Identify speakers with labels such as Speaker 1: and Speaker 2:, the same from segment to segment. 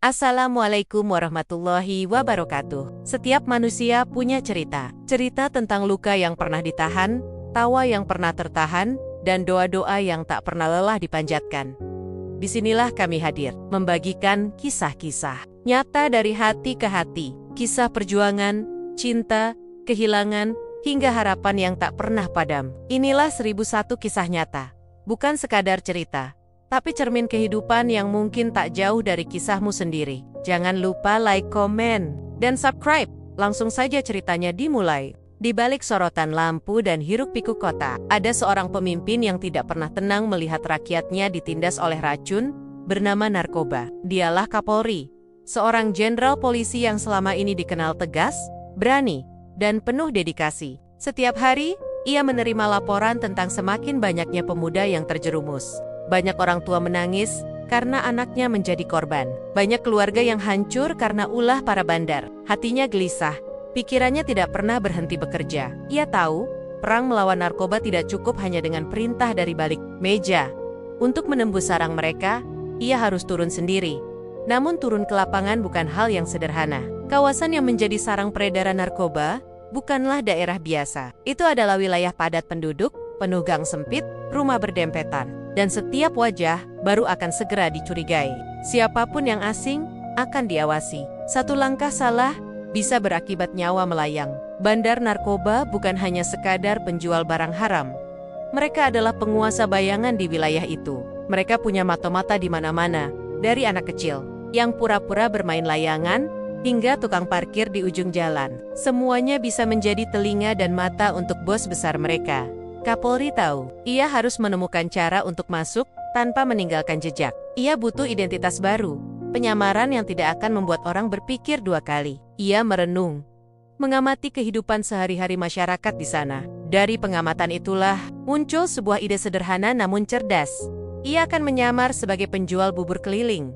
Speaker 1: Assalamualaikum warahmatullahi wabarakatuh. Setiap manusia punya cerita. Cerita tentang luka yang pernah ditahan, tawa yang pernah tertahan, dan doa-doa yang tak pernah lelah dipanjatkan. Disinilah kami hadir, membagikan kisah-kisah nyata dari hati ke hati. Kisah perjuangan, cinta, kehilangan, hingga harapan yang tak pernah padam. Inilah 1001 kisah nyata. Bukan sekadar cerita, tapi cermin kehidupan yang mungkin tak jauh dari kisahmu sendiri. Jangan lupa like, komen, dan subscribe. Langsung saja ceritanya dimulai. Di balik sorotan lampu dan hiruk-pikuk kota, ada seorang pemimpin yang tidak pernah tenang melihat rakyatnya ditindas oleh racun bernama narkoba. Dialah Kapolri, seorang jenderal polisi yang selama ini dikenal tegas, berani, dan penuh dedikasi. Setiap hari, ia menerima laporan tentang semakin banyaknya pemuda yang terjerumus. Banyak orang tua menangis karena anaknya menjadi korban. Banyak keluarga yang hancur karena ulah para bandar. Hatinya gelisah, pikirannya tidak pernah berhenti bekerja. Ia tahu, perang melawan narkoba tidak cukup hanya dengan perintah dari balik meja. Untuk menembus sarang mereka, ia harus turun sendiri. Namun turun ke lapangan bukan hal yang sederhana. Kawasan yang menjadi sarang peredaran narkoba bukanlah daerah biasa. Itu adalah wilayah padat penduduk, penuh gang sempit, rumah berdempetan, dan setiap wajah baru akan segera dicurigai. Siapapun yang asing akan diawasi. Satu langkah salah bisa berakibat nyawa melayang. Bandar narkoba bukan hanya sekadar penjual barang haram. Mereka adalah penguasa bayangan di wilayah itu. Mereka punya mata-mata di mana-mana, dari anak kecil yang pura-pura bermain layangan hingga tukang parkir di ujung jalan. Semuanya bisa menjadi telinga dan mata untuk bos besar mereka. Kapolri tahu, ia harus menemukan cara untuk masuk tanpa meninggalkan jejak. Ia butuh identitas baru, penyamaran yang tidak akan membuat orang berpikir dua kali. Ia merenung, mengamati kehidupan sehari-hari masyarakat di sana. Dari pengamatan itulah, muncul sebuah ide sederhana namun cerdas. Ia akan menyamar sebagai penjual bubur keliling.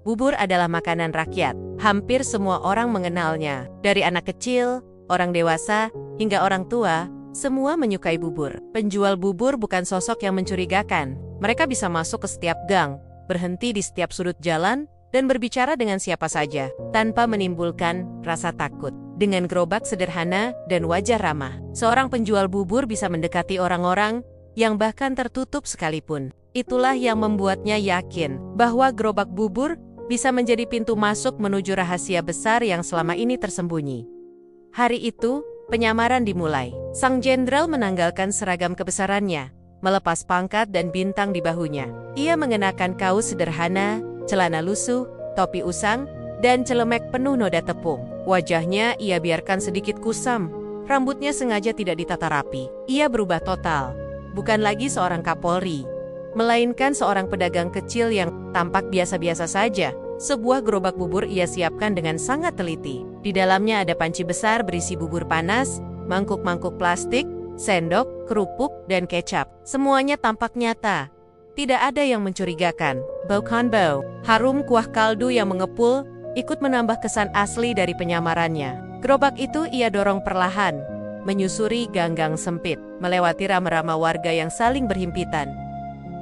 Speaker 1: Bubur adalah makanan rakyat. Hampir semua orang mengenalnya. Dari anak kecil, orang dewasa, hingga orang tua, semua menyukai bubur. Penjual bubur bukan sosok yang mencurigakan. Mereka bisa masuk ke setiap gang, berhenti di setiap sudut jalan, dan berbicara dengan siapa saja, tanpa menimbulkan rasa takut. Dengan gerobak sederhana dan wajah ramah, seorang penjual bubur bisa mendekati orang-orang yang bahkan tertutup sekalipun. Itulah yang membuatnya yakin bahwa gerobak bubur bisa menjadi pintu masuk menuju rahasia besar yang selama ini tersembunyi. Hari itu, penyamaran dimulai. Sang jenderal menanggalkan seragam kebesarannya, melepas pangkat dan bintang di bahunya. Ia mengenakan kaos sederhana, celana lusuh, topi usang, dan celemek penuh noda tepung. Wajahnya ia biarkan sedikit kusam, rambutnya sengaja tidak ditata rapi. Ia berubah total, bukan lagi seorang Kapolri, melainkan seorang pedagang kecil yang tampak biasa-biasa saja. Sebuah gerobak bubur ia siapkan dengan sangat teliti. Di dalamnya ada panci besar berisi bubur panas, mangkuk-mangkuk plastik, sendok, kerupuk, dan kecap. Semuanya tampak nyata. Tidak ada yang mencurigakan. Bau, harum kuah kaldu yang mengepul, ikut menambah kesan asli dari penyamarannya. Gerobak itu ia dorong perlahan, menyusuri gang-gang sempit, melewati rama-rama warga yang saling berhimpitan.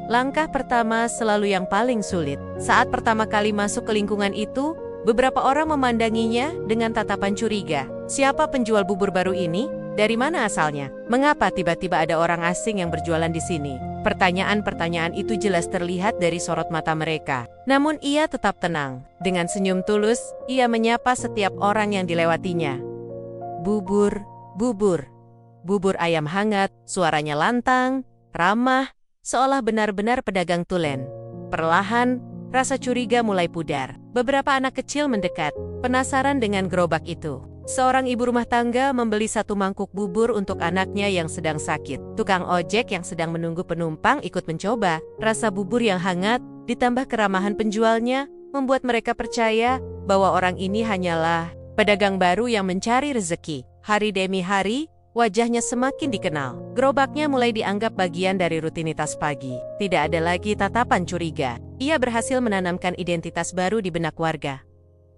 Speaker 1: Langkah pertama selalu yang paling sulit. Saat pertama kali masuk ke lingkungan itu, beberapa orang memandanginya dengan tatapan curiga. Siapa penjual bubur baru ini? Dari mana asalnya? Mengapa tiba-tiba ada orang asing yang berjualan di sini? Pertanyaan-pertanyaan itu jelas terlihat dari sorot mata mereka. Namun ia tetap tenang. Dengan senyum tulus, ia menyapa setiap orang yang dilewatinya. Bubur, bubur. Bubur ayam hangat, suaranya lantang, ramah, seolah benar-benar pedagang tulen. Perlahan, rasa curiga mulai pudar. Beberapa anak kecil mendekat, penasaran dengan gerobak itu. Seorang ibu rumah tangga membeli satu mangkuk bubur untuk anaknya yang sedang sakit. Tukang ojek yang sedang menunggu penumpang ikut mencoba. Rasa bubur yang hangat, ditambah keramahan penjualnya, membuat mereka percaya bahwa orang ini hanyalah pedagang baru yang mencari rezeki. Hari demi hari, wajahnya semakin dikenal. Gerobaknya mulai dianggap bagian dari rutinitas pagi. Tidak ada lagi tatapan curiga. Ia berhasil menanamkan identitas baru di benak warga.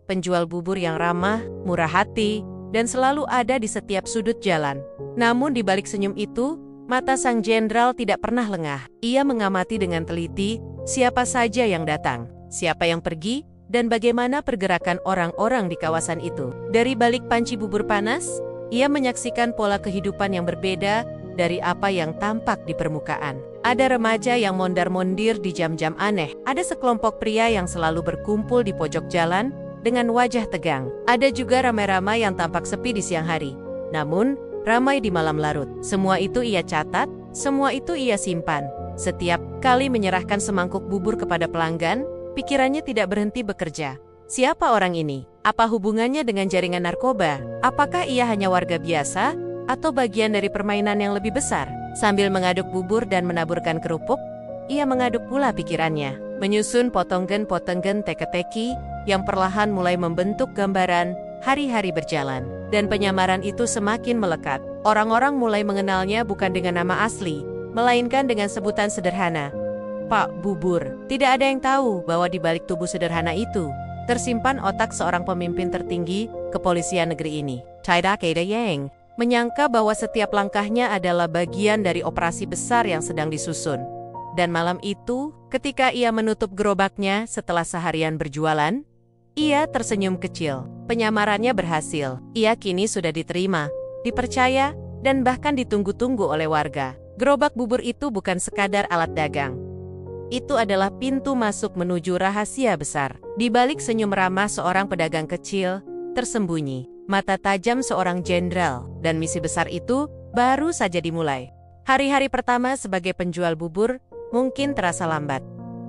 Speaker 1: Penjual bubur yang ramah, murah hati, dan selalu ada di setiap sudut jalan. Namun di balik senyum itu, mata sang jenderal tidak pernah lengah. Ia mengamati dengan teliti siapa saja yang datang, siapa yang pergi, dan bagaimana pergerakan orang-orang di kawasan itu. Dari balik panci bubur panas, ia menyaksikan pola kehidupan yang berbeda dari apa yang tampak di permukaan. Ada remaja yang mondar-mondir di jam-jam aneh. Ada sekelompok pria yang selalu berkumpul di pojok jalan dengan wajah tegang. Ada juga ramai-ramai yang tampak sepi di siang hari, namun ramai di malam larut. Semua itu ia catat, semua itu ia simpan. Setiap kali menyerahkan semangkuk bubur kepada pelanggan, pikirannya tidak berhenti bekerja. Siapa orang ini? Apa hubungannya dengan jaringan narkoba? Apakah ia hanya warga biasa atau bagian dari permainan yang lebih besar? Sambil mengaduk bubur dan menaburkan kerupuk, ia mengaduk pula pikirannya, menyusun potonggen-potonggen teka-teki yang perlahan mulai membentuk gambaran hari-hari berjalan. Dan penyamaran itu semakin melekat. Orang-orang mulai mengenalnya bukan dengan nama asli, melainkan dengan sebutan sederhana, Pak Bubur. Tidak ada yang tahu bahwa di balik tubuh sederhana itu tersimpan otak seorang pemimpin tertinggi kepolisian negeri ini. Chaidak Yang menyangka bahwa setiap langkahnya adalah bagian dari operasi besar yang sedang disusun. Dan malam itu, ketika ia menutup gerobaknya setelah seharian berjualan, ia tersenyum kecil. Penyamarannya berhasil. Ia kini sudah diterima, dipercaya, dan bahkan ditunggu-tunggu oleh warga. Gerobak bubur itu bukan sekadar alat dagang. Itu adalah pintu masuk menuju rahasia besar. Di balik senyum ramah seorang pedagang kecil, tersembunyi mata tajam seorang jenderal, dan misi besar itu baru saja dimulai. Hari-hari pertama sebagai penjual bubur mungkin terasa lambat.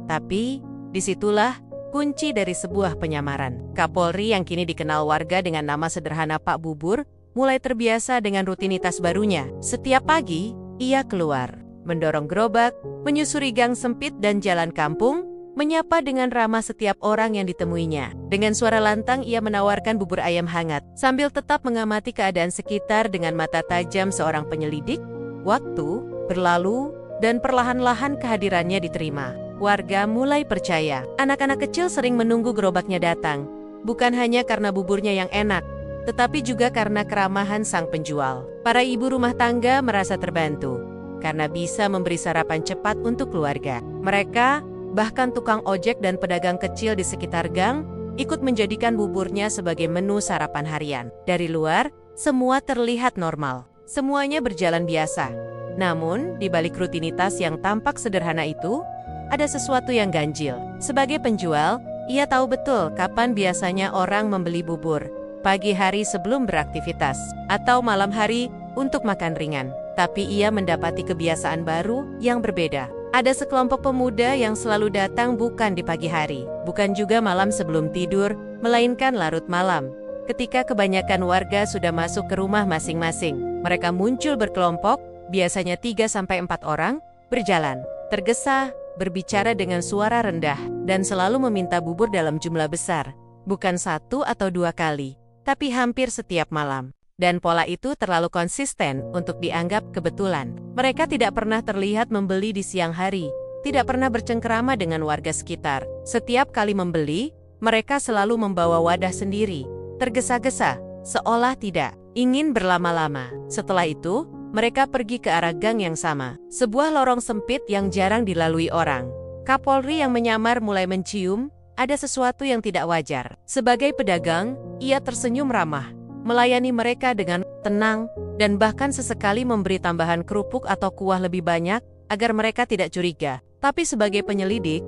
Speaker 1: Tapi, disitulah kunci dari sebuah penyamaran. Kapolri yang kini dikenal warga dengan nama sederhana Pak Bubur, mulai terbiasa dengan rutinitas barunya. Setiap pagi, ia keluar, mendorong gerobak, menyusuri gang sempit dan jalan kampung, menyapa dengan ramah setiap orang yang ditemuinya. Dengan suara lantang ia menawarkan bubur ayam hangat, sambil tetap mengamati keadaan sekitar dengan mata tajam seorang penyelidik. Waktu berlalu, dan perlahan-lahan kehadirannya diterima. Warga mulai percaya. Anak-anak kecil sering menunggu gerobaknya datang, bukan hanya karena buburnya yang enak, tetapi juga karena keramahan sang penjual. Para ibu rumah tangga merasa terbantu, karena bisa memberi sarapan cepat untuk keluarga. Mereka, bahkan tukang ojek dan pedagang kecil di sekitar gang, ikut menjadikan buburnya sebagai menu sarapan harian. Dari luar, semua terlihat normal. Semuanya berjalan biasa. Namun, di balik rutinitas yang tampak sederhana itu, ada sesuatu yang ganjil. Sebagai penjual, ia tahu betul kapan biasanya orang membeli bubur. Pagi hari sebelum beraktivitas, atau malam hari untuk makan ringan. Tapi ia mendapati kebiasaan baru yang berbeda. Ada sekelompok pemuda yang selalu datang bukan di pagi hari, bukan juga malam sebelum tidur, melainkan larut malam. Ketika kebanyakan warga sudah masuk ke rumah masing-masing, mereka muncul berkelompok, biasanya 3-4 orang, berjalan, tergesa, berbicara dengan suara rendah, dan selalu meminta bubur dalam jumlah besar. Bukan 1 atau 2 kali, tapi hampir setiap malam. Dan pola itu terlalu konsisten untuk dianggap kebetulan. Mereka tidak pernah terlihat membeli di siang hari, tidak pernah bercengkerama dengan warga sekitar. Setiap kali membeli, mereka selalu membawa wadah sendiri, tergesa-gesa, seolah tidak ingin berlama-lama. Setelah itu, mereka pergi ke arah gang yang sama, sebuah lorong sempit yang jarang dilalui orang. Kapolri yang menyamar mulai mencium, ada sesuatu yang tidak wajar. Sebagai pedagang, ia tersenyum ramah, melayani mereka dengan tenang, dan bahkan sesekali memberi tambahan kerupuk atau kuah lebih banyak, agar mereka tidak curiga. Tapi sebagai penyelidik,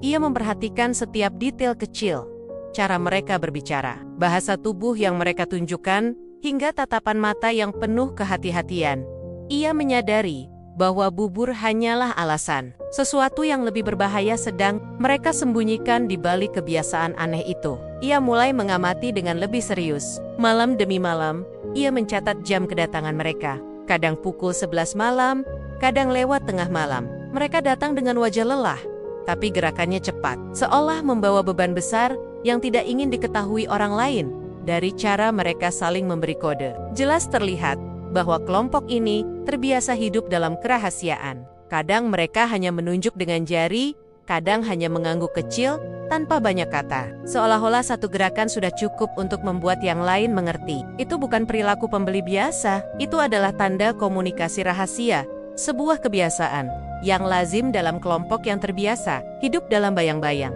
Speaker 1: ia memperhatikan setiap detail kecil, cara mereka berbicara, bahasa tubuh yang mereka tunjukkan, hingga tatapan mata yang penuh kehati-hatian. Ia menyadari bahwa bubur hanyalah alasan. Sesuatu yang lebih berbahaya sedang mereka sembunyikan di balik kebiasaan aneh itu. Ia mulai mengamati dengan lebih serius. Malam demi malam, ia mencatat jam kedatangan mereka. Kadang pukul 11 malam, kadang lewat tengah malam. Mereka datang dengan wajah lelah, tapi gerakannya cepat, seolah membawa beban besar yang tidak ingin diketahui orang lain. Dari cara mereka saling memberi kode, jelas terlihat bahwa kelompok ini terbiasa hidup dalam kerahasiaan. Kadang mereka hanya menunjuk dengan jari, kadang hanya mengangguk kecil tanpa banyak kata. Seolah-olah satu gerakan sudah cukup untuk membuat yang lain mengerti. Itu bukan perilaku pembeli biasa, itu adalah tanda komunikasi rahasia, sebuah kebiasaan yang lazim dalam kelompok yang terbiasa hidup dalam bayang-bayang.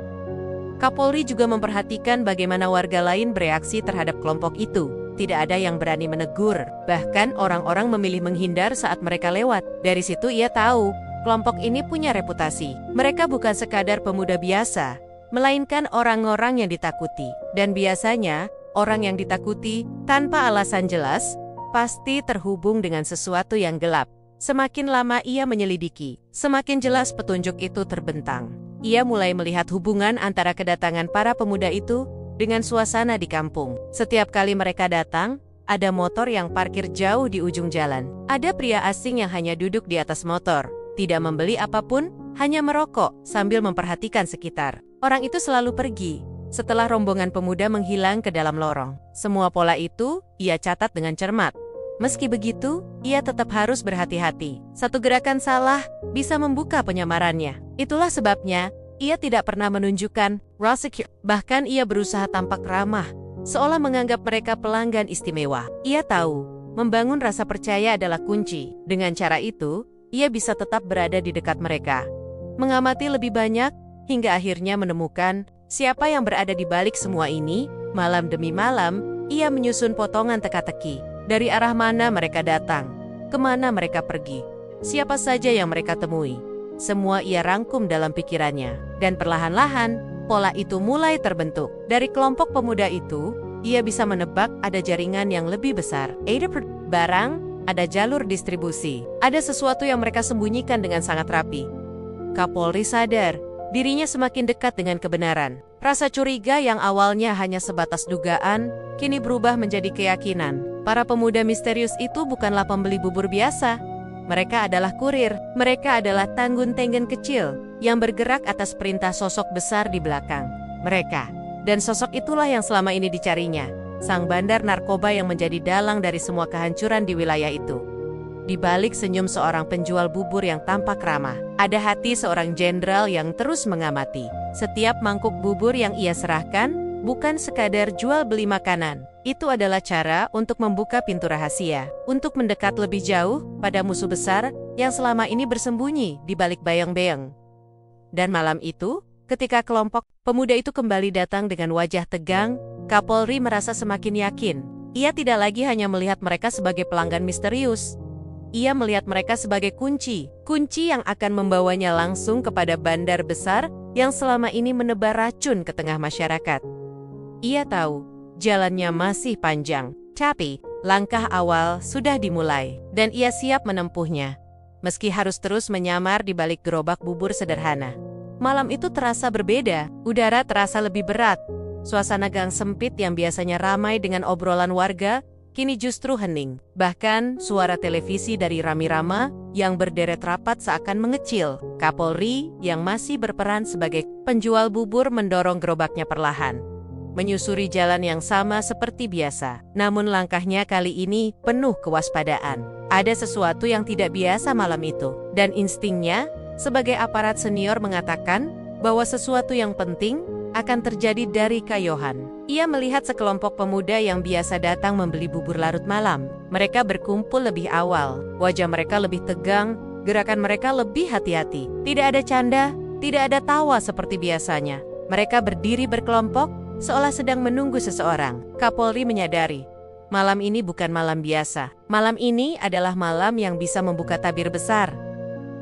Speaker 1: Kapolri juga memperhatikan bagaimana warga lain bereaksi terhadap kelompok itu. Tidak ada yang berani menegur, bahkan orang-orang memilih menghindar saat mereka lewat. Dari situ ia tahu, kelompok ini punya reputasi. Mereka bukan sekadar pemuda biasa, melainkan orang-orang yang ditakuti. Dan biasanya, orang yang ditakuti tanpa alasan jelas, pasti terhubung dengan sesuatu yang gelap. Semakin lama ia menyelidiki, semakin jelas petunjuk itu terbentang. Ia mulai melihat hubungan antara kedatangan para pemuda itu dengan suasana di kampung. Setiap kali mereka datang, ada motor yang parkir jauh di ujung jalan. Ada pria asing yang hanya duduk di atas motor, tidak membeli apapun, hanya merokok sambil memperhatikan sekitar. Orang itu selalu pergi setelah rombongan pemuda menghilang ke dalam lorong. Semua pola itu ia catat dengan cermat. Meski begitu, ia tetap harus berhati-hati. Satu gerakan salah bisa membuka penyamarannya. Itulah sebabnya ia tidak pernah menunjukkan rasa secure. Bahkan ia berusaha tampak ramah, seolah menganggap mereka pelanggan istimewa. Ia tahu, membangun rasa percaya adalah kunci. Dengan cara itu, ia bisa tetap berada di dekat mereka, mengamati lebih banyak, hingga akhirnya menemukan siapa yang berada di balik semua ini. Malam demi malam, ia menyusun potongan teka-teki. Dari arah mana mereka datang, kemana mereka pergi, siapa saja yang mereka temui. Semua ia rangkum dalam pikirannya, dan perlahan-lahan, pola itu mulai terbentuk. Dari kelompok pemuda itu, ia bisa menebak ada jaringan yang lebih besar. Ada barang, ada jalur distribusi, ada sesuatu yang mereka sembunyikan dengan sangat rapi. Kapolri sadar, dirinya semakin dekat dengan kebenaran. Rasa curiga yang awalnya hanya sebatas dugaan, kini berubah menjadi keyakinan. Para pemuda misterius itu bukanlah pembeli bubur biasa. Mereka adalah kurir. Mereka adalah tanggun-tenggen kecil yang bergerak atas perintah sosok besar di belakang mereka. Dan sosok itulah yang selama ini dicarinya. Sang bandar narkoba yang menjadi dalang dari semua kehancuran di wilayah itu. Di balik senyum seorang penjual bubur yang tampak ramah, ada hati seorang jenderal yang terus mengamati. Setiap mangkuk bubur yang ia serahkan bukan sekadar jual beli makanan. Itu adalah cara untuk membuka pintu rahasia, untuk mendekat lebih jauh pada musuh besar yang selama ini bersembunyi di balik bayang-bayang. Dan malam itu, ketika kelompok pemuda itu kembali datang dengan wajah tegang, Kapolri merasa semakin yakin. Ia tidak lagi hanya melihat mereka sebagai pelanggan misterius. Ia melihat mereka sebagai kunci yang akan membawanya langsung kepada bandar besar yang selama ini menebar racun ke tengah masyarakat. Ia tahu, jalannya masih panjang, tapi langkah awal sudah dimulai, dan ia siap menempuhnya. Meski harus terus menyamar di balik gerobak bubur sederhana. Malam itu terasa berbeda, udara terasa lebih berat. Suasana gang sempit yang biasanya ramai dengan obrolan warga, kini justru hening. Bahkan, suara televisi dari Rami Rama yang berderet rapat seakan mengecil. Kapolri yang masih berperan sebagai penjual bubur mendorong gerobaknya perlahan, menyusuri jalan yang sama seperti biasa. Namun langkahnya kali ini penuh kewaspadaan. Ada sesuatu yang tidak biasa malam itu. Dan instingnya, sebagai aparat senior mengatakan bahwa sesuatu yang penting akan terjadi dari Kayohan. Ia melihat sekelompok pemuda yang biasa datang membeli bubur larut malam. Mereka berkumpul lebih awal. Wajah mereka lebih tegang, gerakan mereka lebih hati-hati. Tidak ada canda, tidak ada tawa seperti biasanya. Mereka berdiri berkelompok, seolah sedang menunggu seseorang. Kapolri menyadari, malam ini bukan malam biasa. Malam ini adalah malam yang bisa membuka tabir besar.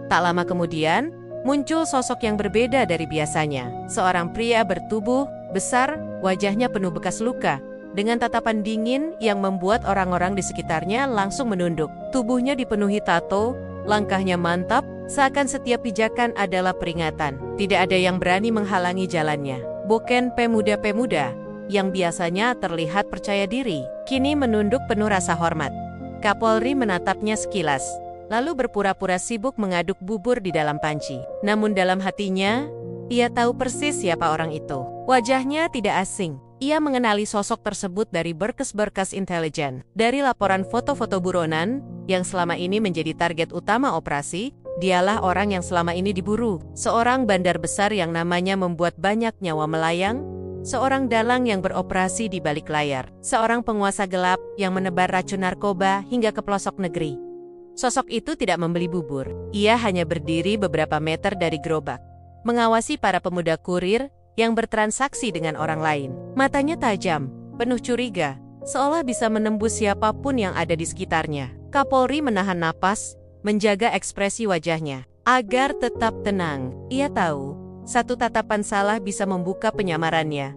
Speaker 1: Tak lama kemudian, muncul sosok yang berbeda dari biasanya. Seorang pria bertubuh besar, wajahnya penuh bekas luka, dengan tatapan dingin yang membuat orang-orang di sekitarnya langsung menunduk. Tubuhnya dipenuhi tato, langkahnya mantap, seakan setiap pijakan adalah peringatan. Tidak ada yang berani menghalangi jalannya. Bukan pemuda-pemuda yang biasanya terlihat percaya diri, kini menunduk penuh rasa hormat. Kapolri menatapnya sekilas, lalu berpura-pura sibuk mengaduk bubur di dalam panci. Namun dalam hatinya, ia tahu persis siapa orang itu. Wajahnya tidak asing. Ia mengenali sosok tersebut dari berkas-berkas intelijen. Dari laporan foto-foto buronan yang selama ini menjadi target utama operasi, dialah orang yang selama ini diburu. Seorang bandar besar yang namanya membuat banyak nyawa melayang, seorang dalang yang beroperasi di balik layar, seorang penguasa gelap yang menebar racun narkoba hingga ke pelosok negeri. Sosok itu tidak membeli bubur. Ia hanya berdiri beberapa meter dari gerobak, mengawasi para pemuda kurir yang bertransaksi dengan orang lain. Matanya tajam, penuh curiga, seolah bisa menembus siapapun yang ada di sekitarnya. Kapolri menahan napas, menjaga ekspresi wajahnya agar tetap tenang. Ia tahu, satu tatapan salah bisa membuka penyamarannya.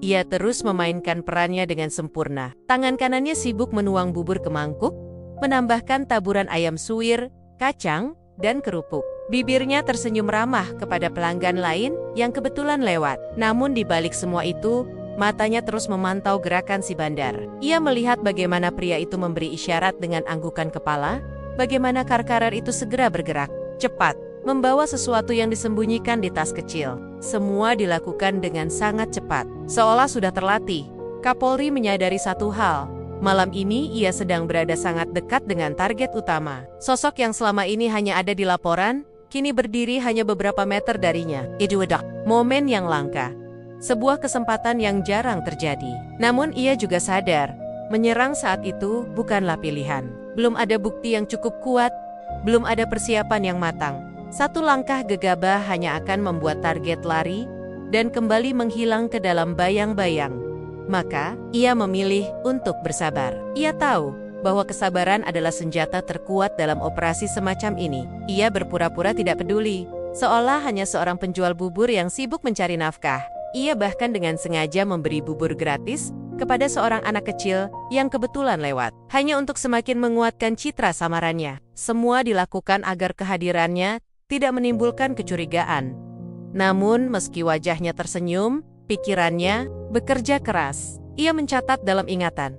Speaker 1: Ia terus memainkan perannya dengan sempurna. Tangan kanannya sibuk menuang bubur ke mangkuk, menambahkan taburan ayam suwir, kacang, dan kerupuk. Bibirnya tersenyum ramah kepada pelanggan lain yang kebetulan lewat. Namun di balik semua itu, matanya terus memantau gerakan si bandar. Ia melihat bagaimana pria itu memberi isyarat dengan anggukan kepala, bagaimana Karkarer itu segera bergerak, cepat, membawa sesuatu yang disembunyikan di tas kecil. Semua dilakukan dengan sangat cepat, seolah sudah terlatih. Kapolri menyadari satu hal. Malam ini ia sedang berada sangat dekat dengan target utama. Sosok yang selama ini hanya ada di laporan, kini berdiri hanya beberapa meter darinya. Itu momen yang langka. Sebuah kesempatan yang jarang terjadi. Namun ia juga sadar, menyerang saat itu bukanlah pilihan. Belum ada bukti yang cukup kuat, belum ada persiapan yang matang. Satu langkah gegabah hanya akan membuat target lari dan kembali menghilang ke dalam bayang-bayang. Maka, ia memilih untuk bersabar. Ia tahu bahwa kesabaran adalah senjata terkuat dalam operasi semacam ini. Ia berpura-pura tidak peduli, seolah hanya seorang penjual bubur yang sibuk mencari nafkah. Ia bahkan dengan sengaja memberi bubur gratis kepada seorang anak kecil yang kebetulan lewat, hanya untuk semakin menguatkan citra samarannya. Semua dilakukan agar kehadirannya tidak menimbulkan kecurigaan. Namun, meski wajahnya tersenyum, pikirannya bekerja keras. Ia mencatat dalam ingatan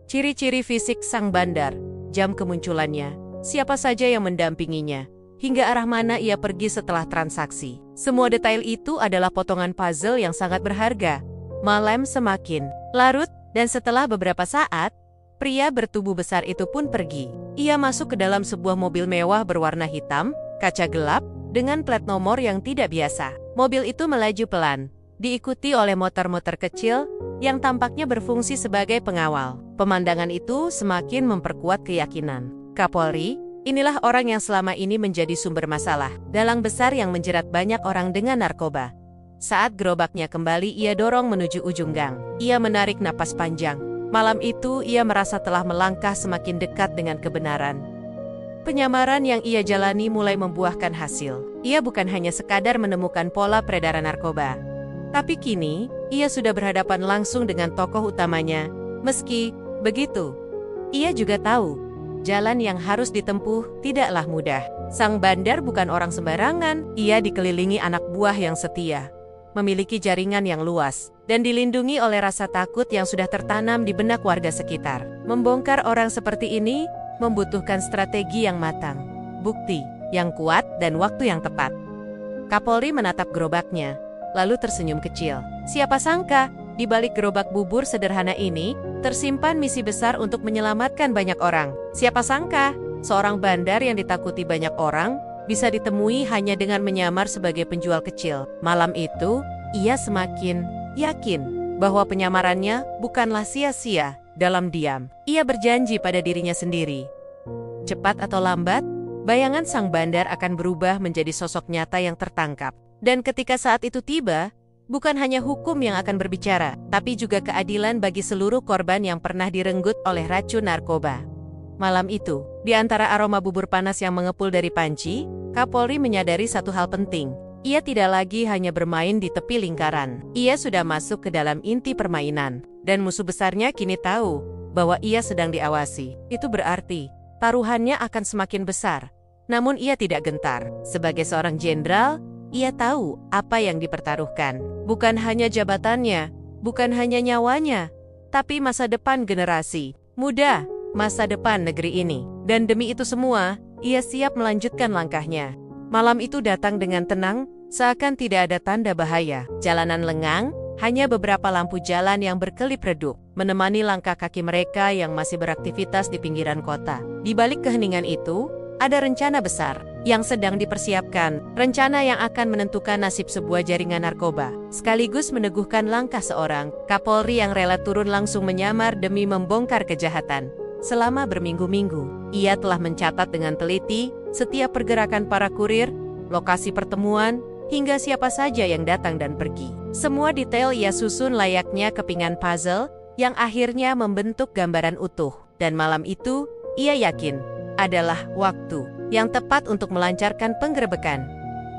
Speaker 1: ciri-ciri fisik sang bandar, jam kemunculannya, siapa saja yang mendampinginya, hingga arah mana ia pergi setelah transaksi. Semua detail itu adalah potongan puzzle yang sangat berharga. Malam semakin larut, dan setelah beberapa saat, pria bertubuh besar itu pun pergi. Ia masuk ke dalam sebuah mobil mewah berwarna hitam, kaca gelap, dengan plat nomor yang tidak biasa. Mobil itu melaju pelan, diikuti oleh motor-motor kecil yang tampaknya berfungsi sebagai pengawal. Pemandangan itu semakin memperkuat keyakinan Kapolri, inilah orang yang selama ini menjadi sumber masalah, dalang besar yang menjerat banyak orang dengan narkoba. Saat gerobaknya kembali, ia dorong menuju ujung gang. Ia menarik napas panjang. Malam itu ia merasa telah melangkah semakin dekat dengan kebenaran. Penyamaran yang ia jalani mulai membuahkan hasil. Ia bukan hanya sekadar menemukan pola peredaran narkoba, tapi kini, ia sudah berhadapan langsung dengan tokoh utamanya. Meski begitu, ia juga tahu, jalan yang harus ditempuh tidaklah mudah. Sang bandar bukan orang sembarangan. Ia dikelilingi anak buah yang setia, memiliki jaringan yang luas, dan dilindungi oleh rasa takut yang sudah tertanam di benak warga sekitar. Membongkar orang seperti ini membutuhkan strategi yang matang, bukti yang kuat, dan waktu yang tepat. Kapolri menatap gerobaknya, lalu tersenyum kecil. Siapa sangka, di balik gerobak bubur sederhana ini, tersimpan misi besar untuk menyelamatkan banyak orang. Siapa sangka, seorang bandar yang ditakuti banyak orang, bisa ditemui hanya dengan menyamar sebagai penjual kecil. Malam itu, ia semakin yakin bahwa penyamarannya bukanlah sia-sia. Dalam diam, ia berjanji pada dirinya sendiri. Cepat atau lambat, bayangan sang bandar akan berubah menjadi sosok nyata yang tertangkap. Dan ketika saat itu tiba, bukan hanya hukum yang akan berbicara, tapi juga keadilan bagi seluruh korban yang pernah direnggut oleh racun narkoba. Malam itu, di antara aroma bubur panas yang mengepul dari panci, Kapolri menyadari satu hal penting. Ia tidak lagi hanya bermain di tepi lingkaran. Ia sudah masuk ke dalam inti permainan. Dan musuh besarnya kini tahu bahwa ia sedang diawasi. Itu berarti taruhannya akan semakin besar. Namun ia tidak gentar. Sebagai seorang jenderal, ia tahu apa yang dipertaruhkan. Bukan hanya jabatannya, bukan hanya nyawanya, tapi masa depan generasi muda, masa depan negeri ini. Dan demi itu semua, ia siap melanjutkan langkahnya. Malam itu datang dengan tenang, seakan tidak ada tanda bahaya. Jalanan lengang, hanya beberapa lampu jalan yang berkelip redup, menemani langkah kaki mereka yang masih beraktivitas di pinggiran kota. Di balik keheningan itu, ada rencana besar yang sedang dipersiapkan, rencana yang akan menentukan nasib sebuah jaringan narkoba, sekaligus meneguhkan langkah seorang Kapolri yang rela turun langsung menyamar demi membongkar kejahatan. Selama berminggu-minggu, ia telah mencatat dengan teliti setiap pergerakan para kurir, lokasi pertemuan, hingga siapa saja yang datang dan pergi. Semua detail ia susun layaknya kepingan puzzle yang akhirnya membentuk gambaran utuh. Dan malam itu, ia yakin adalah waktu yang tepat untuk melancarkan penggerebekan.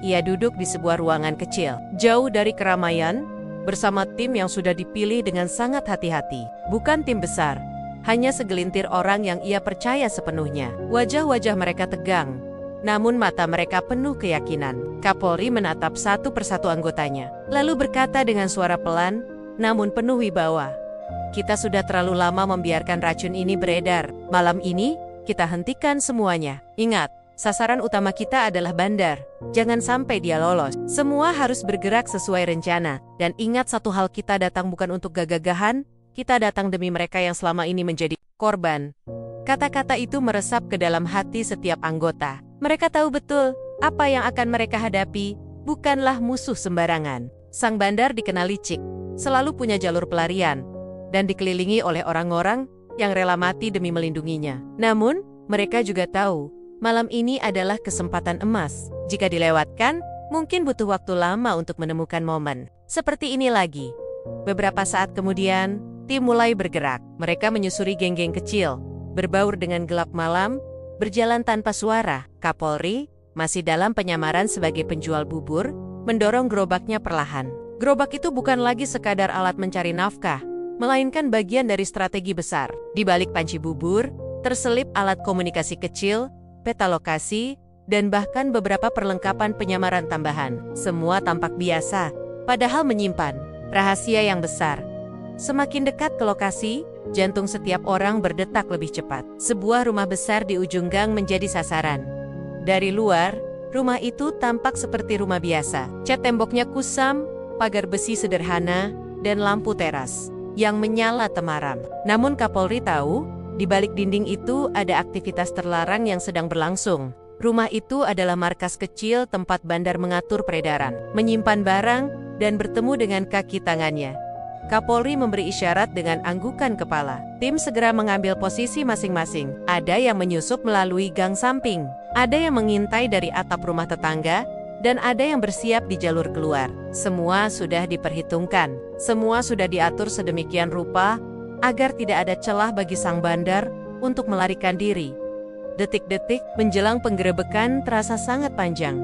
Speaker 1: Ia duduk di sebuah ruangan kecil, jauh dari keramaian, bersama tim yang sudah dipilih dengan sangat hati-hati. Bukan tim besar, hanya segelintir orang yang ia percaya sepenuhnya. Wajah-wajah mereka tegang, namun mata mereka penuh keyakinan. Kapolri menatap satu persatu anggotanya, lalu berkata dengan suara pelan, namun penuh wibawa, "Kita sudah terlalu lama membiarkan racun ini beredar. Malam ini, kita hentikan semuanya. Ingat, sasaran utama kita adalah bandar. Jangan sampai dia lolos. Semua harus bergerak sesuai rencana. Dan ingat satu hal, kita datang bukan untuk gagah-gagahan, kita datang demi mereka yang selama ini menjadi korban." Kata-kata itu meresap ke dalam hati setiap anggota. Mereka tahu betul apa yang akan mereka hadapi bukanlah musuh sembarangan. Sang bandar dikenal licik, selalu punya jalur pelarian, dan dikelilingi oleh orang-orang yang rela mati demi melindunginya. Namun, mereka juga tahu malam ini adalah kesempatan emas. Jika dilewatkan, mungkin butuh waktu lama untuk menemukan momen seperti ini lagi. Beberapa saat kemudian, tim mulai bergerak. Mereka menyusuri geng-geng kecil, berbaur dengan gelap malam, berjalan tanpa suara. Kapolri, masih dalam penyamaran sebagai penjual bubur, mendorong gerobaknya perlahan. Gerobak itu bukan lagi sekadar alat mencari nafkah, melainkan bagian dari strategi besar. Di balik panci bubur, terselip alat komunikasi kecil, peta lokasi, dan bahkan beberapa perlengkapan penyamaran tambahan. Semua tampak biasa, padahal menyimpan rahasia yang besar. Semakin dekat ke lokasi, jantung setiap orang berdetak lebih cepat. Sebuah rumah besar di ujung gang menjadi sasaran. Dari luar, rumah itu tampak seperti rumah biasa. Cat temboknya kusam, pagar besi sederhana, dan lampu teras yang menyala temaram. Namun Kapolri tahu, di balik dinding itu ada aktivitas terlarang yang sedang berlangsung. Rumah itu adalah markas kecil tempat bandar mengatur peredaran, menyimpan barang, dan bertemu dengan kaki tangannya. Kapolri memberi isyarat dengan anggukan kepala. Tim segera mengambil posisi masing-masing. Ada yang menyusup melalui gang samping, ada yang mengintai dari atap rumah tetangga, dan ada yang bersiap di jalur keluar. Semua sudah diperhitungkan. Semua sudah diatur sedemikian rupa agar tidak ada celah bagi sang bandar untuk melarikan diri. Detik-detik menjelang penggerebekan terasa sangat panjang.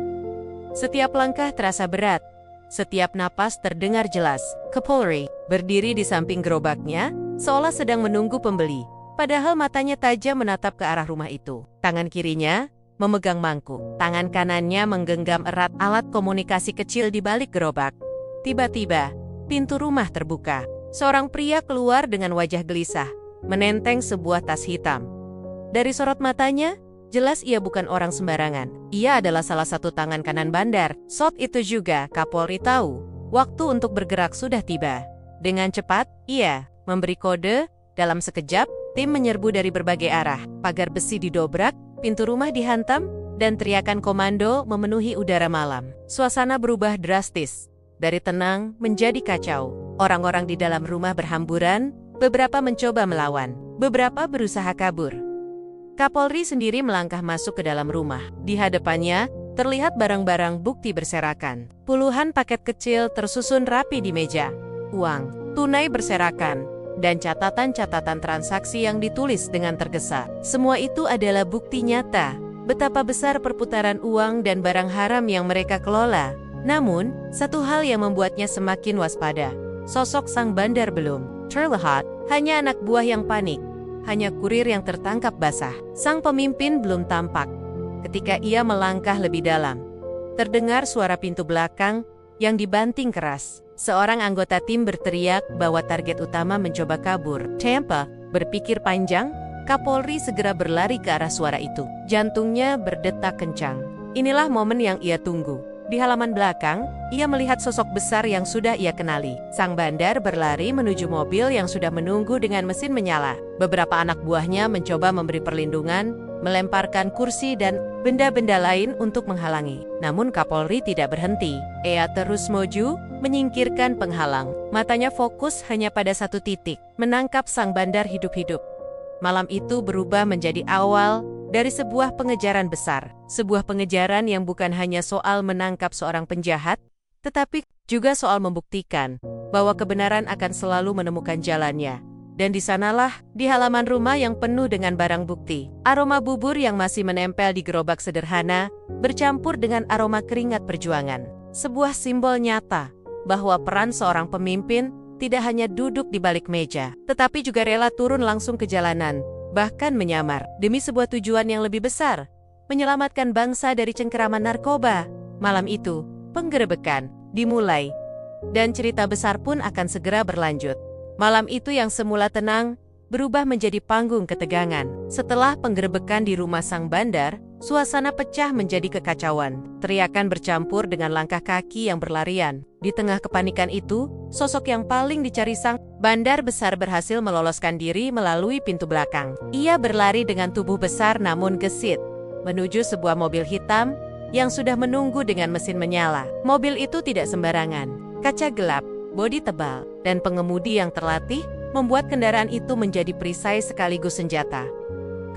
Speaker 1: Setiap langkah terasa berat. Setiap napas terdengar jelas. Kapolri berdiri di samping gerobaknya, seolah sedang menunggu pembeli. Padahal matanya tajam menatap ke arah rumah itu. Tangan kirinya memegang mangkuk. Tangan kanannya menggenggam erat alat komunikasi kecil di balik gerobak. Tiba-tiba, pintu rumah terbuka. Seorang pria keluar dengan wajah gelisah, menenteng sebuah tas hitam. Dari sorot matanya, jelas ia bukan orang sembarangan. Ia adalah salah satu tangan kanan bandar. Saat itu juga, Kapolri tahu, waktu untuk bergerak sudah tiba. Dengan cepat, ia memberi kode. Dalam sekejap, tim menyerbu dari berbagai arah. Pagar besi didobrak, pintu rumah dihantam, dan teriakan komando memenuhi udara malam. Suasana berubah drastis. Dari tenang menjadi kacau. Orang-orang di dalam rumah berhamburan, beberapa mencoba melawan, beberapa berusaha kabur. Kapolri sendiri melangkah masuk ke dalam rumah. Di hadapannya, terlihat barang-barang bukti berserakan. Puluhan paket kecil tersusun rapi di meja. Uang, tunai berserakan, dan catatan-catatan transaksi yang ditulis dengan tergesa. Semua itu adalah bukti nyata betapa besar perputaran uang dan barang haram yang mereka kelola. Namun, satu hal yang membuatnya semakin waspada. Sosok sang bandar belum terlihat, hanya anak buah yang panik. Hanya kurir yang tertangkap basah. Sang pemimpin belum tampak. Ketika ia melangkah lebih dalam, terdengar suara pintu belakang yang dibanting keras. Seorang anggota tim berteriak bahwa target utama mencoba kabur. Tanpa berpikir panjang, Kapolri segera berlari ke arah suara itu. Jantungnya berdetak kencang. Inilah momen yang ia tunggu. Di halaman belakang, ia melihat sosok besar yang sudah ia kenali. Sang bandar berlari menuju mobil yang sudah menunggu dengan mesin menyala. Beberapa anak buahnya mencoba memberi perlindungan, melemparkan kursi dan benda-benda lain untuk menghalangi. Namun Kapolri tidak berhenti. Ia terus maju, menyingkirkan penghalang. Matanya fokus hanya pada satu titik, menangkap sang bandar hidup-hidup. Malam itu berubah menjadi awal dari sebuah pengejaran besar. Sebuah pengejaran yang bukan hanya soal menangkap seorang penjahat, tetapi juga soal membuktikan bahwa kebenaran akan selalu menemukan jalannya. Dan di sanalah, di halaman rumah yang penuh dengan barang bukti, aroma bubur yang masih menempel di gerobak sederhana bercampur dengan aroma keringat perjuangan. Sebuah simbol nyata bahwa peran seorang pemimpin tidak hanya duduk di balik meja, tetapi juga rela turun langsung ke jalanan, bahkan menyamar, demi sebuah tujuan yang lebih besar, menyelamatkan bangsa dari cengkeraman narkoba. Malam itu, penggerebekan dimulai, dan cerita besar pun akan segera berlanjut. Malam itu yang semula tenang, berubah menjadi panggung ketegangan. Setelah penggerebekan di rumah sang bandar, suasana pecah menjadi kekacauan. Teriakan bercampur dengan langkah kaki yang berlarian. Di tengah kepanikan itu, sosok yang paling dicari sang bandar besar berhasil meloloskan diri melalui pintu belakang. Ia berlari dengan tubuh besar namun gesit, menuju sebuah mobil hitam yang sudah menunggu dengan mesin menyala. Mobil itu tidak sembarangan. Kaca gelap, bodi tebal, dan pengemudi yang terlatih membuat kendaraan itu menjadi perisai sekaligus senjata.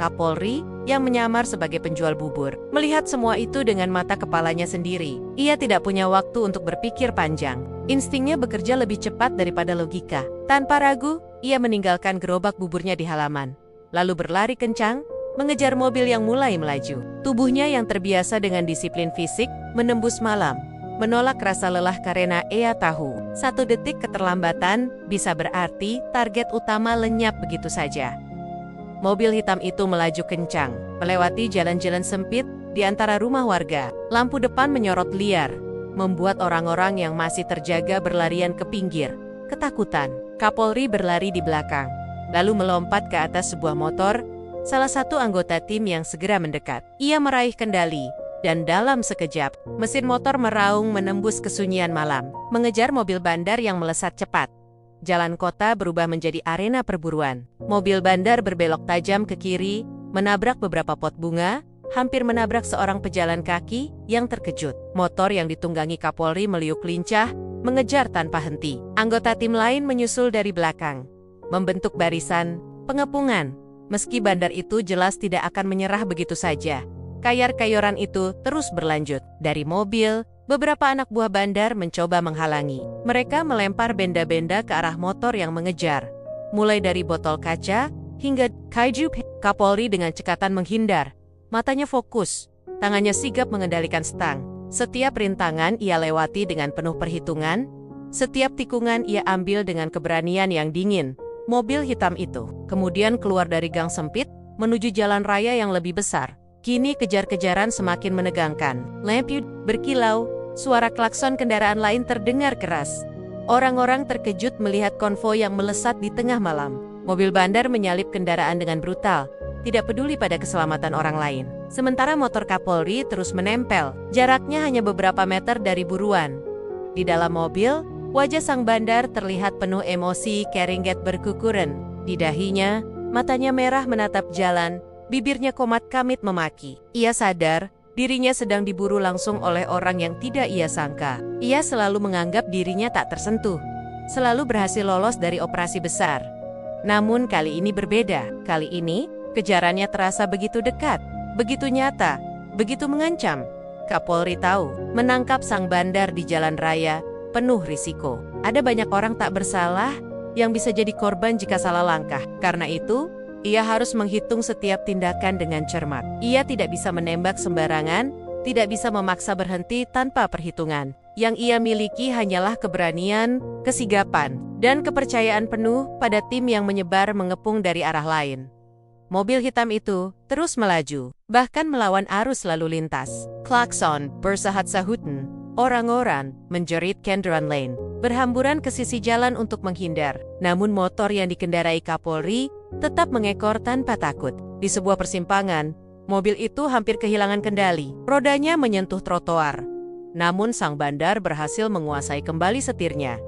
Speaker 1: Kapolri, yang menyamar sebagai penjual bubur, melihat semua itu dengan mata kepalanya sendiri. Ia tidak punya waktu untuk berpikir panjang. Instingnya bekerja lebih cepat daripada logika. Tanpa ragu, ia meninggalkan gerobak buburnya di halaman, lalu berlari kencang, mengejar mobil yang mulai melaju. Tubuhnya yang terbiasa dengan disiplin fisik, menembus malam, menolak rasa lelah karena ia tahu, 1 detik keterlambatan bisa berarti target utama lenyap begitu saja. Mobil hitam itu melaju kencang, melewati jalan-jalan sempit di antara rumah warga. Lampu depan menyorot liar, membuat orang-orang yang masih terjaga berlarian ke pinggir. Ketakutan, Kapolri berlari di belakang, lalu melompat ke atas sebuah motor, salah satu anggota tim yang segera mendekat. Ia meraih kendali, dan dalam sekejap, mesin motor meraung menembus kesunyian malam, mengejar mobil bandar yang melesat cepat. Jalan kota berubah menjadi arena perburuan. Mobil bandar berbelok tajam ke kiri, menabrak beberapa pot bunga, hampir menabrak seorang pejalan kaki yang terkejut. Motor yang ditunggangi Kapolri meliuk lincah, mengejar tanpa henti. Anggota tim lain menyusul dari belakang, membentuk barisan pengepungan. Meski bandar itu jelas tidak akan menyerah begitu saja, kayar-kayoran itu terus berlanjut. Dari mobil, beberapa anak buah bandar mencoba menghalangi. Mereka melempar benda-benda ke arah motor yang mengejar, mulai dari botol kaca hingga kaiju. Kapolri dengan cekatan menghindar, matanya fokus, tangannya sigap mengendalikan stang. Setiap rintangan ia lewati dengan penuh perhitungan, setiap tikungan ia ambil dengan keberanian yang dingin. Mobil hitam itu kemudian keluar dari gang sempit, menuju jalan raya yang lebih besar. Kini kejar-kejaran semakin menegangkan. Lampu berkilau, suara klakson kendaraan lain terdengar keras. Orang-orang terkejut melihat konvoi yang melesat di tengah malam. Mobil bandar menyalip kendaraan dengan brutal, tidak peduli pada keselamatan orang lain. Sementara motor Kapolri terus menempel, jaraknya hanya beberapa meter dari buruan. Di dalam mobil, wajah sang bandar terlihat penuh emosi, keringat berkukuran di dahinya, matanya merah menatap jalan, bibirnya komat kamit memaki. Ia sadar dirinya sedang diburu langsung oleh orang yang tidak ia sangka. Ia selalu menganggap dirinya tak tersentuh, selalu berhasil lolos dari operasi besar. Namun kali ini berbeda. Kali ini, kejarannya terasa begitu dekat, begitu nyata, begitu mengancam. Kapolri tahu, menangkap sang bandar di jalan raya penuh risiko. Ada banyak orang tak bersalah yang bisa jadi korban jika salah langkah. Karena itu, ia harus menghitung setiap tindakan dengan cermat. Ia tidak bisa menembak sembarangan, tidak bisa memaksa berhenti tanpa perhitungan. Yang ia miliki hanyalah keberanian, kesigapan, dan kepercayaan penuh pada tim yang menyebar mengepung dari arah lain. Mobil hitam itu terus melaju, bahkan melawan arus lalu lintas. Klakson bersahat-sahutan, orang-orang menjerit kendaraan lain, berhamburan ke sisi jalan untuk menghindar. Namun motor yang dikendarai Kapolri tetap mengekor tanpa takut. Di sebuah persimpangan, mobil itu hampir kehilangan kendali. Rodanya menyentuh trotoar. Namun sang bandar berhasil menguasai kembali setirnya.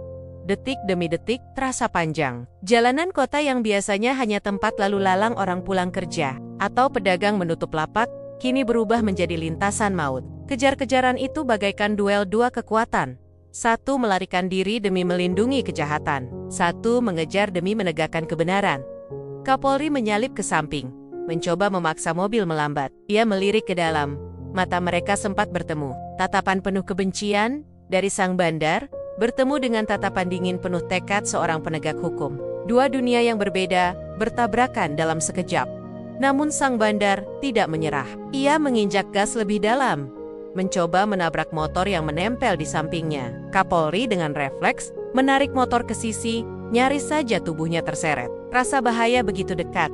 Speaker 1: Detik demi detik terasa panjang. Jalanan kota yang biasanya hanya tempat lalu lalang orang pulang kerja atau pedagang menutup lapak, kini berubah menjadi lintasan maut. Kejar-kejaran itu bagaikan duel dua kekuatan. Satu melarikan diri demi melindungi kejahatan, satu mengejar demi menegakkan kebenaran. Kapolri menyalip ke samping, mencoba memaksa mobil melambat. Ia melirik ke dalam. Mata mereka sempat bertemu. Tatapan penuh kebencian dari sang bandar bertemu dengan tatapan dingin penuh tekad seorang penegak hukum. Dua dunia yang berbeda bertabrakan dalam sekejap. Namun sang bandar tidak menyerah. Ia menginjak gas lebih dalam, mencoba menabrak motor yang menempel di sampingnya. Kapolri dengan refleks menarik motor ke sisi, nyaris saja tubuhnya terseret. Rasa bahaya begitu dekat.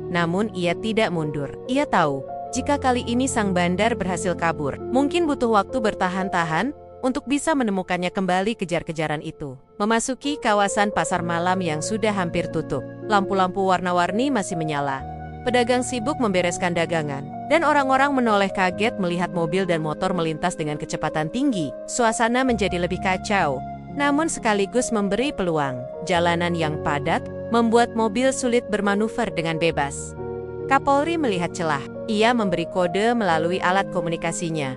Speaker 1: Namun ia tidak mundur. Ia tahu, jika kali ini sang bandar berhasil kabur, mungkin butuh waktu bertahan-tahan untuk bisa menemukannya kembali. Kejar-kejaran itu memasuki kawasan pasar malam yang sudah hampir tutup. Lampu-lampu warna-warni masih menyala. Pedagang sibuk membereskan dagangan, dan orang-orang menoleh kaget melihat mobil dan motor melintas dengan kecepatan tinggi. Suasana menjadi lebih kacau, namun sekaligus memberi peluang. Jalanan yang padat membuat mobil sulit bermanuver dengan bebas. Kapolri melihat celah. Ia memberi kode melalui alat komunikasinya,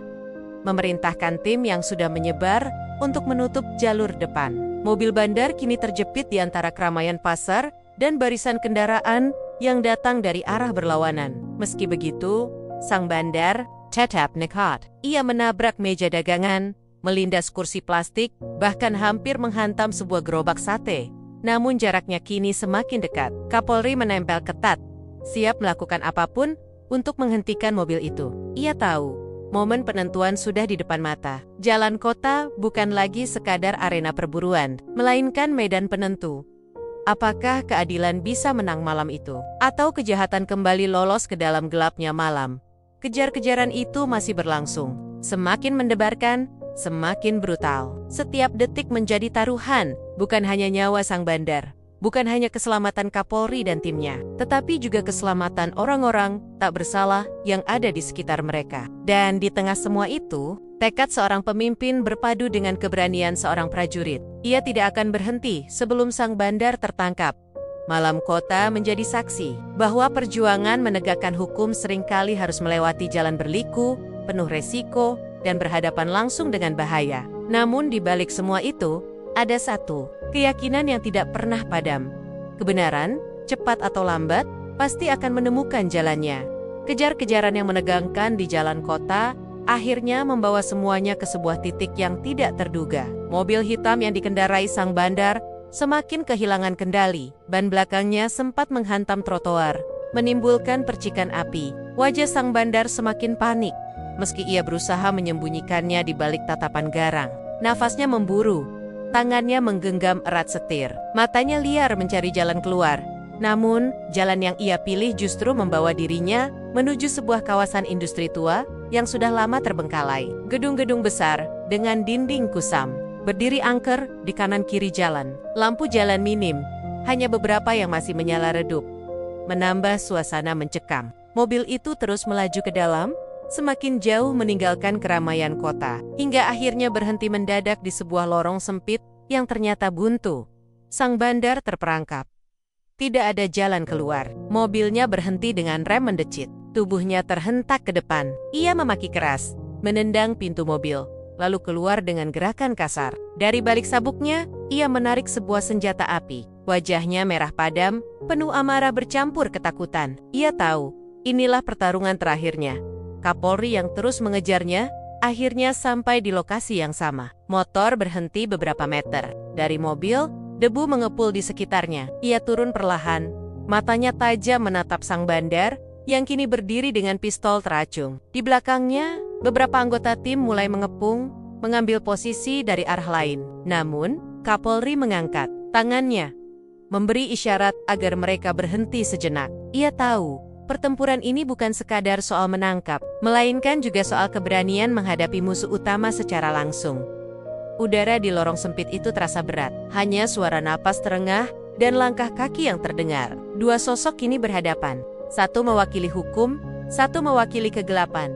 Speaker 1: memerintahkan tim yang sudah menyebar untuk menutup jalur depan. Mobil bandar kini terjepit di antara keramaian pasar dan barisan kendaraan yang datang dari arah berlawanan. Meski begitu, sang bandar tetap nekat. Ia menabrak meja dagangan, melindas kursi plastik, bahkan hampir menghantam sebuah gerobak sate. Namun jaraknya kini semakin dekat. Kapolri menempel ketat, siap melakukan apapun untuk menghentikan mobil itu. Ia tahu, momen penentuan sudah di depan mata. Jalan kota bukan lagi sekadar arena perburuan, melainkan medan penentu. Apakah keadilan bisa menang malam itu? Atau kejahatan kembali lolos ke dalam gelapnya malam? Kejar-kejaran itu masih berlangsung. Semakin mendebarkan, semakin brutal. Setiap detik menjadi taruhan, bukan hanya nyawa sang bandar, bukan hanya keselamatan Kapolri dan timnya, tetapi juga keselamatan orang-orang tak bersalah yang ada di sekitar mereka. Dan di tengah semua itu, tekad seorang pemimpin berpadu dengan keberanian seorang prajurit. Ia tidak akan berhenti sebelum sang bandar tertangkap. Malam kota menjadi saksi bahwa perjuangan menegakkan hukum seringkali harus melewati jalan berliku, penuh resiko, dan berhadapan langsung dengan bahaya. Namun di balik semua itu, ada satu keyakinan yang tidak pernah padam. Kebenaran, cepat atau lambat, pasti akan menemukan jalannya. Kejar-kejaran yang menegangkan di jalan kota akhirnya membawa semuanya ke sebuah titik yang tidak terduga. Mobil hitam yang dikendarai sang bandar semakin kehilangan kendali. Ban belakangnya sempat menghantam trotoar, menimbulkan percikan api. Wajah sang bandar semakin panik, meski ia berusaha menyembunyikannya di balik tatapan garang. Nafasnya memburu, tangannya menggenggam erat setir. Matanya liar mencari jalan keluar. Namun, jalan yang ia pilih justru membawa dirinya menuju sebuah kawasan industri tua yang sudah lama terbengkalai. Gedung-gedung besar dengan dinding kusam berdiri angker di kanan kiri jalan. Lampu jalan minim, hanya beberapa yang masih menyala redup, menambah suasana mencekam. Mobil itu terus melaju ke dalam, semakin jauh meninggalkan keramaian kota, hingga akhirnya berhenti mendadak di sebuah lorong sempit yang ternyata buntu. Sang bandar terperangkap. Tidak ada jalan keluar. Mobilnya berhenti dengan rem mendecit. Tubuhnya terhentak ke depan. Ia memaki keras, menendang pintu mobil, lalu keluar dengan gerakan kasar. Dari balik sabuknya, ia menarik sebuah senjata api. Wajahnya merah padam, penuh amarah bercampur ketakutan. Ia tahu, inilah pertarungan terakhirnya. Kapolri yang terus mengejarnya, akhirnya sampai di lokasi yang sama. Motor berhenti beberapa meter. Dari mobil, debu mengepul di sekitarnya. Ia turun perlahan, matanya tajam menatap sang bandar yang kini berdiri dengan pistol teracung. Di belakangnya, beberapa anggota tim mulai mengepung, mengambil posisi dari arah lain. Namun, Kapolri mengangkat tangannya, memberi isyarat agar mereka berhenti sejenak. Ia tahu, pertempuran ini bukan sekadar soal menangkap, melainkan juga soal keberanian menghadapi musuh utama secara langsung. Udara di lorong sempit itu terasa berat. Hanya suara napas terengah dan langkah kaki yang terdengar. Dua sosok kini berhadapan. Satu mewakili hukum, satu mewakili kegelapan.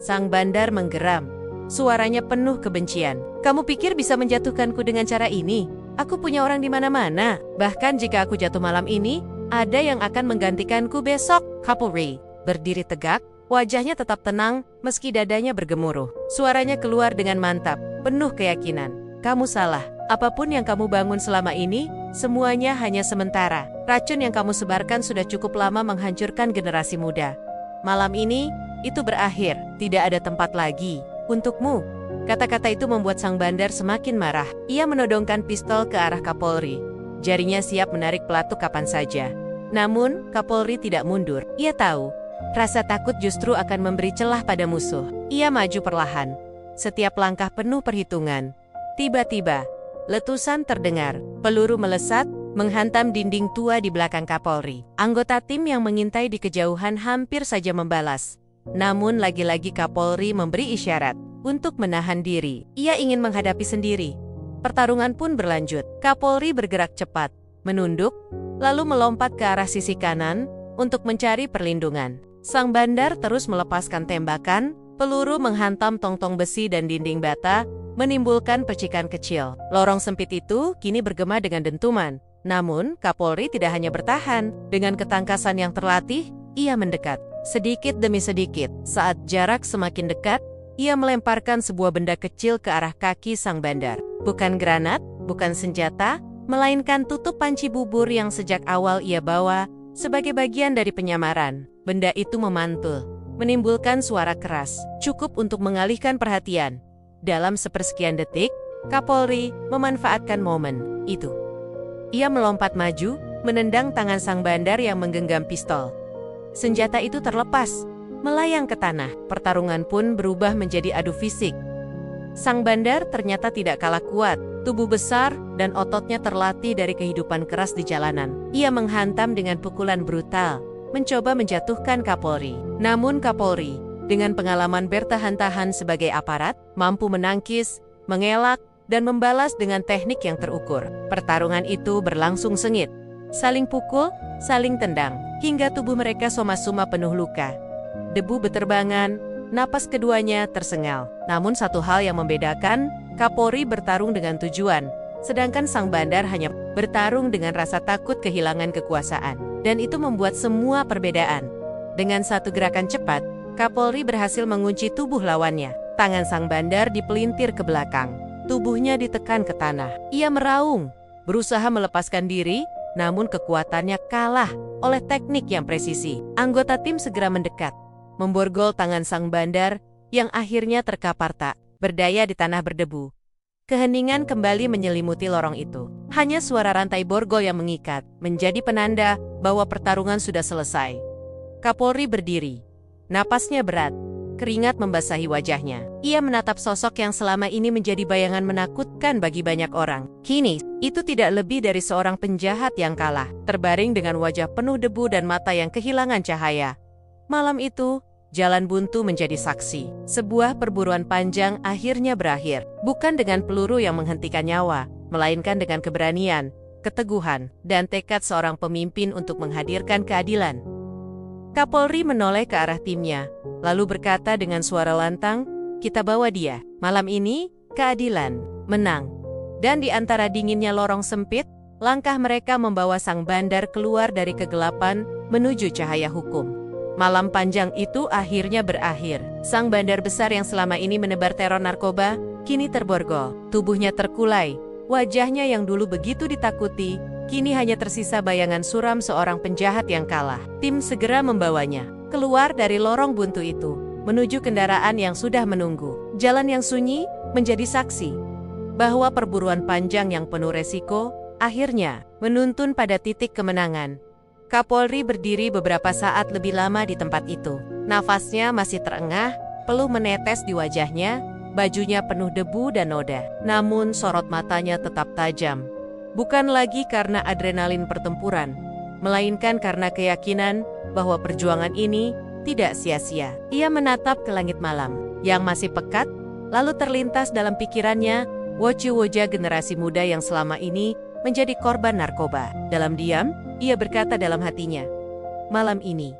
Speaker 1: Sang bandar menggeram. Suaranya penuh kebencian. Kamu pikir bisa menjatuhkanku dengan cara ini? Aku punya orang di mana-mana. Bahkan jika aku jatuh malam ini, ada yang akan menggantikanku besok. Kapolri berdiri tegak, wajahnya tetap tenang meski dadanya bergemuruh. Suaranya keluar dengan mantap, penuh keyakinan. Kamu salah. Apapun yang kamu bangun selama ini, semuanya hanya sementara. Racun yang kamu sebarkan sudah cukup lama menghancurkan generasi muda. Malam ini, itu berakhir. Tidak ada tempat lagi untukmu. Kata-kata itu membuat sang bandar semakin marah. Ia menodongkan pistol ke arah Kapolri. Jarinya siap menarik pelatuk kapan saja. Namun, Kapolri tidak mundur. Ia tahu, rasa takut justru akan memberi celah pada musuh. Ia maju perlahan. Setiap langkah penuh perhitungan. Tiba-tiba, letusan terdengar. Peluru melesat, menghantam dinding tua di belakang Kapolri. Anggota tim yang mengintai di kejauhan hampir saja membalas. Namun lagi-lagi Kapolri memberi isyarat untuk menahan diri. Ia ingin menghadapi sendiri. Pertarungan pun berlanjut. Kapolri bergerak cepat, menunduk, lalu melompat ke arah sisi kanan untuk mencari perlindungan. Sang bandar terus melepaskan tembakan, peluru menghantam tong-tong besi dan dinding bata, menimbulkan percikan kecil. Lorong sempit itu kini bergema dengan dentuman. Namun, Kapolri tidak hanya bertahan. Dengan ketangkasan yang terlatih, ia mendekat. Sedikit demi sedikit, saat jarak semakin dekat, ia melemparkan sebuah benda kecil ke arah kaki sang bandar. Bukan granat, bukan senjata, melainkan tutup panci bubur yang sejak awal ia bawa sebagai bagian dari penyamaran. Benda itu memantul, menimbulkan suara keras, cukup untuk mengalihkan perhatian. Dalam sepersekian detik, Kapolri memanfaatkan momen itu. Ia melompat maju, menendang tangan sang bandar yang menggenggam pistol. Senjata itu terlepas, melayang ke tanah. Pertarungan pun berubah menjadi adu fisik. Sang bandar ternyata tidak kalah kuat. Tubuh besar dan ototnya terlatih dari kehidupan keras di jalanan. Ia menghantam dengan pukulan brutal, mencoba menjatuhkan Kapolri. Namun Kapolri, dengan pengalaman bertahan-tahan sebagai aparat, mampu menangkis, mengelak, dan membalas dengan teknik yang terukur. Pertarungan itu berlangsung sengit. Saling pukul, saling tendang, hingga tubuh mereka soma-suma penuh luka. Debu beterbangan, napas keduanya tersengal. Namun satu hal yang membedakan, Kapolri bertarung dengan tujuan, sedangkan sang bandar hanya bertarung dengan rasa takut kehilangan kekuasaan. Dan itu membuat semua perbedaan. Dengan satu gerakan cepat, Kapolri berhasil mengunci tubuh lawannya. Tangan sang bandar dipelintir ke belakang. Tubuhnya ditekan ke tanah. Ia meraung, berusaha melepaskan diri, namun kekuatannya kalah oleh teknik yang presisi. Anggota tim segera mendekat, memborgol tangan sang bandar yang akhirnya terkapar tak berdaya di tanah berdebu. Keheningan kembali menyelimuti lorong itu. Hanya suara rantai borgol yang mengikat, menjadi penanda bahwa pertarungan sudah selesai. Kapolri berdiri, napasnya berat, keringat membasahi wajahnya. Ia menatap sosok yang selama ini menjadi bayangan menakutkan bagi banyak orang. Kini, itu tidak lebih dari seorang penjahat yang kalah, terbaring dengan wajah penuh debu dan mata yang kehilangan cahaya. Malam itu, jalan buntu menjadi saksi. Sebuah perburuan panjang akhirnya berakhir, bukan dengan peluru yang menghentikan nyawa, melainkan dengan keberanian, keteguhan, dan tekad seorang pemimpin untuk menghadirkan keadilan. Kapolri menoleh ke arah timnya, lalu berkata dengan suara lantang, "Kita bawa dia. Malam ini, keadilan menang." Dan di antara dinginnya lorong sempit, langkah mereka membawa sang bandar keluar dari kegelapan menuju cahaya hukum. Malam panjang itu akhirnya berakhir. Sang bandar besar yang selama ini menebar teror narkoba, kini terborgol. Tubuhnya terkulai, wajahnya yang dulu begitu ditakuti, kini hanya tersisa bayangan suram seorang penjahat yang kalah. Tim segera membawanya keluar dari lorong buntu itu, menuju kendaraan yang sudah menunggu. Jalan yang sunyi menjadi saksi bahwa perburuan panjang yang penuh resiko akhirnya menuntun pada titik kemenangan. Kapolri berdiri beberapa saat lebih lama di tempat itu. Nafasnya masih terengah, peluh menetes di wajahnya, bajunya penuh debu dan noda. Namun sorot matanya tetap tajam. Bukan lagi karena adrenalin pertempuran, melainkan karena keyakinan bahwa perjuangan ini tidak sia-sia. Ia menatap ke langit malam yang masih pekat, lalu terlintas dalam pikirannya wajah-wajah generasi muda yang selama ini menjadi korban narkoba. Dalam diam, ia berkata dalam hatinya, "Malam ini,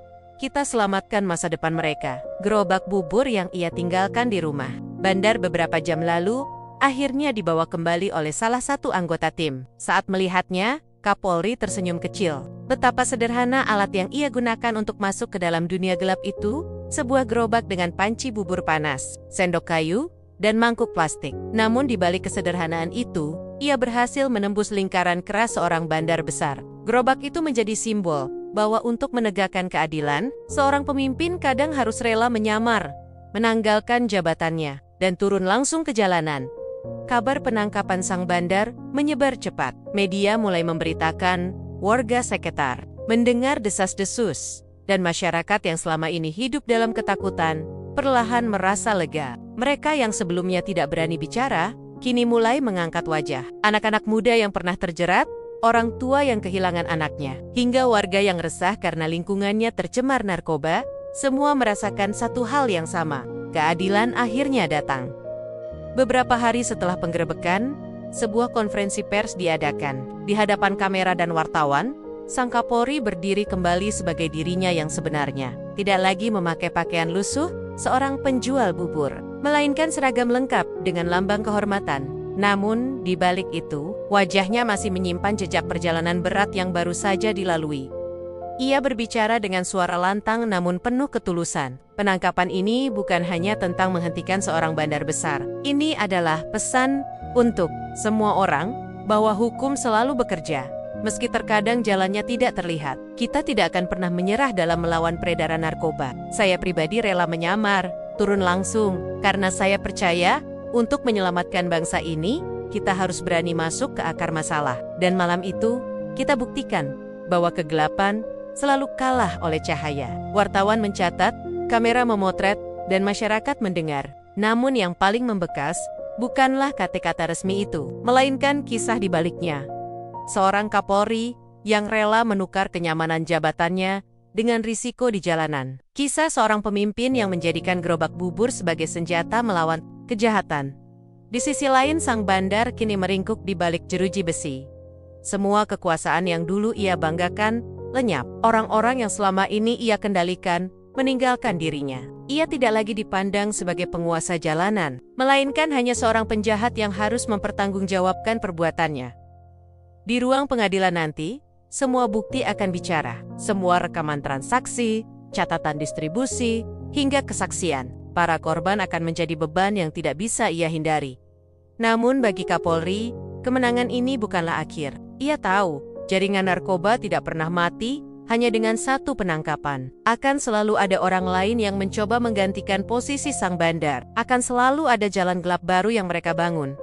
Speaker 1: kita selamatkan masa depan mereka." Gerobak bubur yang ia tinggalkan di rumah bandar beberapa jam lalu akhirnya dibawa kembali oleh salah satu anggota tim. Saat melihatnya, Kapolri tersenyum kecil. Betapa sederhana alat yang ia gunakan untuk masuk ke dalam dunia gelap itu, sebuah gerobak dengan panci bubur panas, sendok kayu, dan mangkuk plastik. Namun di balik kesederhanaan itu, ia berhasil menembus lingkaran keras seorang bandar besar. Gerobak itu menjadi simbol bahwa untuk menegakkan keadilan, seorang pemimpin kadang harus rela menyamar, menanggalkan jabatannya, dan turun langsung ke jalanan. Kabar penangkapan sang bandar menyebar cepat. Media mulai memberitakan, warga sekitar mendengar desas-desus, dan masyarakat yang selama ini hidup dalam ketakutan perlahan merasa lega. Mereka yang sebelumnya tidak berani bicara, kini mulai mengangkat wajah. Anak-anak muda yang pernah terjerat, orang tua yang kehilangan anaknya, hingga warga yang resah karena lingkungannya tercemar narkoba, semua merasakan satu hal yang sama. Keadilan akhirnya datang. Beberapa hari setelah penggerebekan, sebuah konferensi pers diadakan. Di hadapan kamera dan wartawan, sang Kapolri berdiri kembali sebagai dirinya yang sebenarnya. Tidak lagi memakai pakaian lusuh, seorang penjual bubur, melainkan seragam lengkap dengan lambang kehormatan. Namun, di balik itu, wajahnya masih menyimpan jejak perjalanan berat yang baru saja dilalui. Ia berbicara dengan suara lantang namun penuh ketulusan. Penangkapan ini bukan hanya tentang menghentikan seorang bandar besar. Ini adalah pesan untuk semua orang bahwa hukum selalu bekerja. Meski terkadang jalannya tidak terlihat, kita tidak akan pernah menyerah dalam melawan peredaran narkoba. Saya pribadi rela menyamar, turun langsung, karena saya percaya untuk menyelamatkan bangsa ini, kita harus berani masuk ke akar masalah. Dan malam itu, kita buktikan bahwa kegelapan selalu kalah oleh cahaya. Wartawan mencatat, kamera memotret, dan masyarakat mendengar. Namun yang paling membekas, bukanlah kata-kata resmi itu, melainkan kisah di baliknya. Seorang Kapolri yang rela menukar kenyamanan jabatannya dengan risiko di jalanan. Kisah seorang pemimpin yang menjadikan gerobak bubur sebagai senjata melawan kejahatan. Di sisi lain, sang bandar kini meringkuk di balik jeruji besi. Semua kekuasaan yang dulu ia banggakan lenyap. Orang-orang yang selama ini ia kendalikan meninggalkan dirinya. Ia tidak lagi dipandang sebagai penguasa jalanan, melainkan hanya seorang penjahat yang harus mempertanggungjawabkan perbuatannya. Di ruang pengadilan nanti, semua bukti akan bicara. Semua rekaman transaksi, catatan distribusi, hingga kesaksian. Para korban akan menjadi beban yang tidak bisa ia hindari. Namun bagi Kapolri, kemenangan ini bukanlah akhir. Ia tahu jaringan narkoba tidak pernah mati hanya dengan satu penangkapan. Akan selalu ada orang lain yang mencoba menggantikan posisi sang bandar. Akan selalu ada jalan gelap baru yang mereka bangun.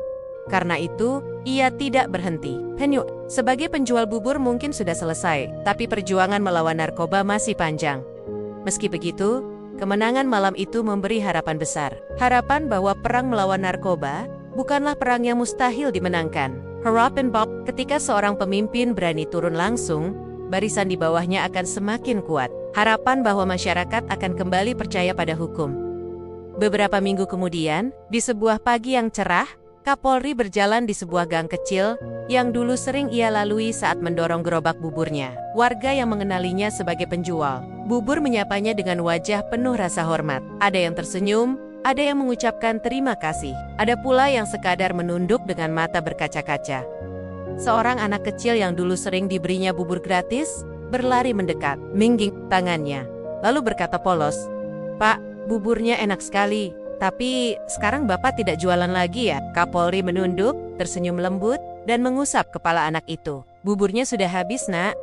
Speaker 1: Karena itu, ia tidak berhenti. Penyu, sebagai penjual bubur mungkin sudah selesai, tapi perjuangan melawan narkoba masih panjang. Meski begitu, kemenangan malam itu memberi harapan besar. Harapan bahwa perang melawan narkoba bukanlah perang yang mustahil dimenangkan. Harapan Bob, ketika seorang pemimpin berani turun langsung, barisan di bawahnya akan semakin kuat. Harapan bahwa masyarakat akan kembali percaya pada hukum. Beberapa minggu kemudian, di sebuah pagi yang cerah, Kapolri berjalan di sebuah gang kecil yang dulu sering ia lalui saat mendorong gerobak buburnya. Warga yang mengenalinya sebagai penjual bubur menyapanya dengan wajah penuh rasa hormat. Ada yang tersenyum, ada yang mengucapkan terima kasih. Ada pula yang sekadar menunduk dengan mata berkaca-kaca. Seorang anak kecil yang dulu sering diberinya bubur gratis, berlari mendekat, menggigit tangannya. Lalu berkata polos, "Pak, buburnya enak sekali. Tapi sekarang Bapak tidak jualan lagi ya?" Kapolri menunduk, tersenyum lembut, dan mengusap kepala anak itu. "Buburnya sudah habis, Nak.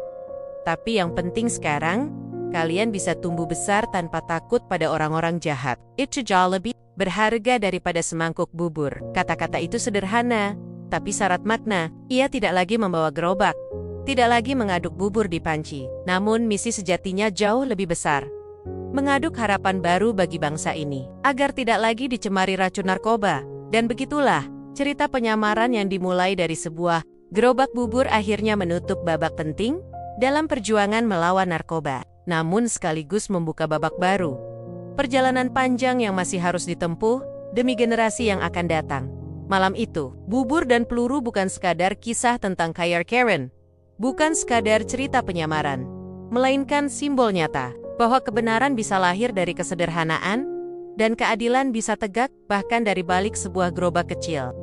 Speaker 1: Tapi yang penting sekarang, kalian bisa tumbuh besar tanpa takut pada orang-orang jahat. Itu jauh lebih berharga daripada semangkuk bubur." Kata-kata itu sederhana, tapi syarat makna. Ia tidak lagi membawa gerobak, tidak lagi mengaduk bubur di panci. Namun misi sejatinya jauh lebih besar. Mengaduk harapan baru bagi bangsa ini, agar tidak lagi dicemari racun narkoba. Dan begitulah, cerita penyamaran yang dimulai dari sebuah gerobak bubur akhirnya menutup babak penting dalam perjuangan melawan narkoba. Namun sekaligus membuka babak baru. Perjalanan panjang yang masih harus ditempuh demi generasi yang akan datang. Malam itu, bubur dan peluru bukan sekadar kisah tentang Kyer Karen. Bukan sekadar cerita penyamaran, melainkan simbol nyata bahwa kebenaran bisa lahir dari kesederhanaan, dan keadilan bisa tegak bahkan dari balik sebuah gerobak kecil.